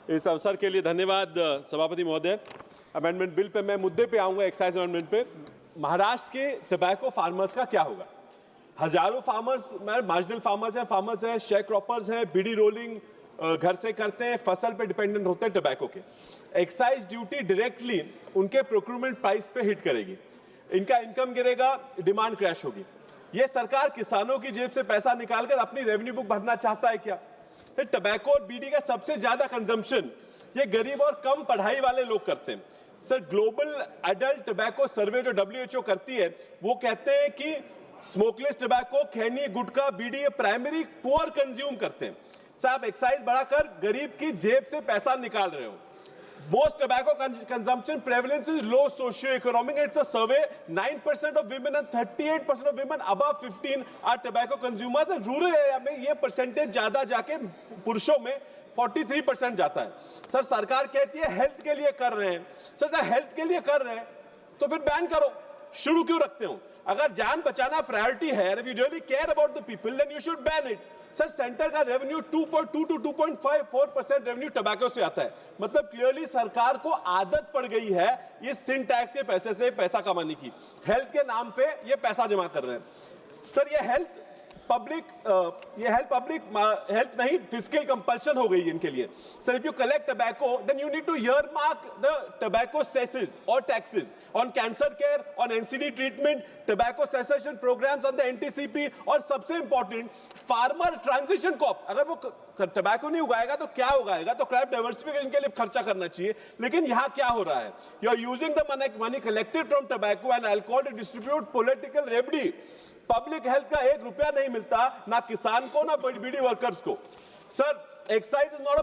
इस अवसर के लिए धन्यवाद सभापति महोदय। अमेंडमेंट बिल पे मैं मुद्दे पे आऊंगा, एक्साइज अमेंडमेंट पे। महाराष्ट्र के टबैको फार्मर्स का क्या होगा? हजारों फार्मर्स, मार्जिनल फार्मर्स हैं, शेयर क्रॉपर्स हैं, बीड़ी रोलिंग घर से करते हैं, फसल पे डिपेंडेंट होते हैं टबैको के। एक्साइज ड्यूटी डायरेक्टली उनके प्रोक्यूरमेंट प्राइस पे हिट करेगी, इनका इनकम गिरेगा, डिमांड क्रैश होगी। ये सरकार किसानों की जेब से पैसा निकालकर अपनी रेवेन्यू बुक भरना चाहता है क्या? टबैको और बीड़ी का सबसे ज्यादा कंजम्पशन ये गरीब और कम पढ़ाई वाले लोग करते हैं। सर, ग्लोबल एडल्ट टबैको सर्वे जो WHO करती है, वो कहते हैं कि स्मोकलेस टबैको, खैनी, गुटखा, बीड़ी ये प्राइमरी पुअर कंज्यूम करते हैं। साहब, एक्साइज बढ़ाकर गरीब की जेब से पैसा निकाल रहे हो। Most tobacco consumption prevalence is low socio-economic. It's a survey. 9% of women and 38% of women above 15 are tobacco consumers. And rural area में ये percentage ज़्यादा जाके पुरुषों में 43% जाता है। सर, सरकार कहती है हेल्थ के लिए कर रहे हैं। सर, हेल्थ के लिए कर रहे हैं तो फिर बैन करो, शुरू क्यों रखते हो? अगर जान बचाना प्रायोरिटी है, if you really care about the people, then you should ban it. Sir, centre का रेवेन्यू 2.2 to 2.54% रेवेन्यू टबैको से आता है। मतलब क्लियरली सरकार को आदत पड़ गई है इस सिन टैक्स के पैसे से पैसा कमाने की। हेल्थ के नाम पे ये पैसा जमा कर रहे हैं। सर, ये हेल्थ हेल्थ नहीं, फिस्कल कंपल्शन हो गई इनके लिए। Sir, if you collect tobacco then you need to earmark the tobacco cesses और taxes on cancer care, on NCD treatment, tobacco cessation programs on the NTCP, और सबसे important farmer transition crop. अगर वो tobacco नहीं उगाएगा तो क्या उगाएगा? तो crop diversification के लिए खर्चा करना चाहिए। लेकिन यहाँ क्या हो रहा है? You are using the money collected from tobacco and alcohol to distribute political remedy. Public health का 1 रुपया नहीं मिलता, ना किसान को ना बीड़ी वर्कर्स को। Sir, excise is not a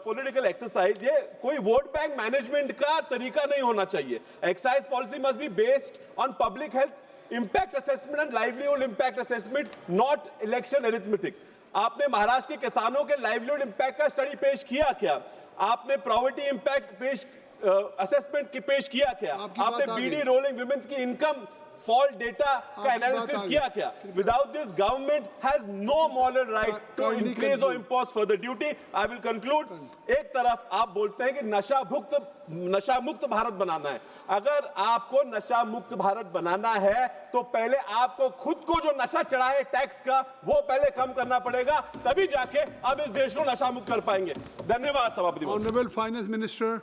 political exercise. ये कोई वोट बैंक मैनेजमेंट का तरीका नहीं होना चाहिए। Excise policy must be based on public health impact assessment and livelihood impact assessment, not election arithmetic. आपने महाराष्ट्र के किसानों के लाइवलीहुड इम्पैक्ट का स्टडी पेश किया क्या? आपने प्रॉवर्टी इम्पैक्ट असेसमेंट पेश किया क्या? आपने बीडी रोलिंग वुमेन्स की इनकम फॉल्ट डेटा का एनालिसिस किया क्या? Without this government has no moral right to increase और impose further duty. I will conclude. एक तरफ आप बोलते हैं कि नशा मुक्त भारत बनाना है। अगर आपको नशा मुक्त भारत बनाना है तो पहले आपको खुद को जो नशा चढ़ा है टैक्स का, वो पहले कम करना पड़ेगा, तभी जाके अब इस देश को नशा मुक्त कर पाएंगे। धन्यवाद सभापति। Honourable finance minister.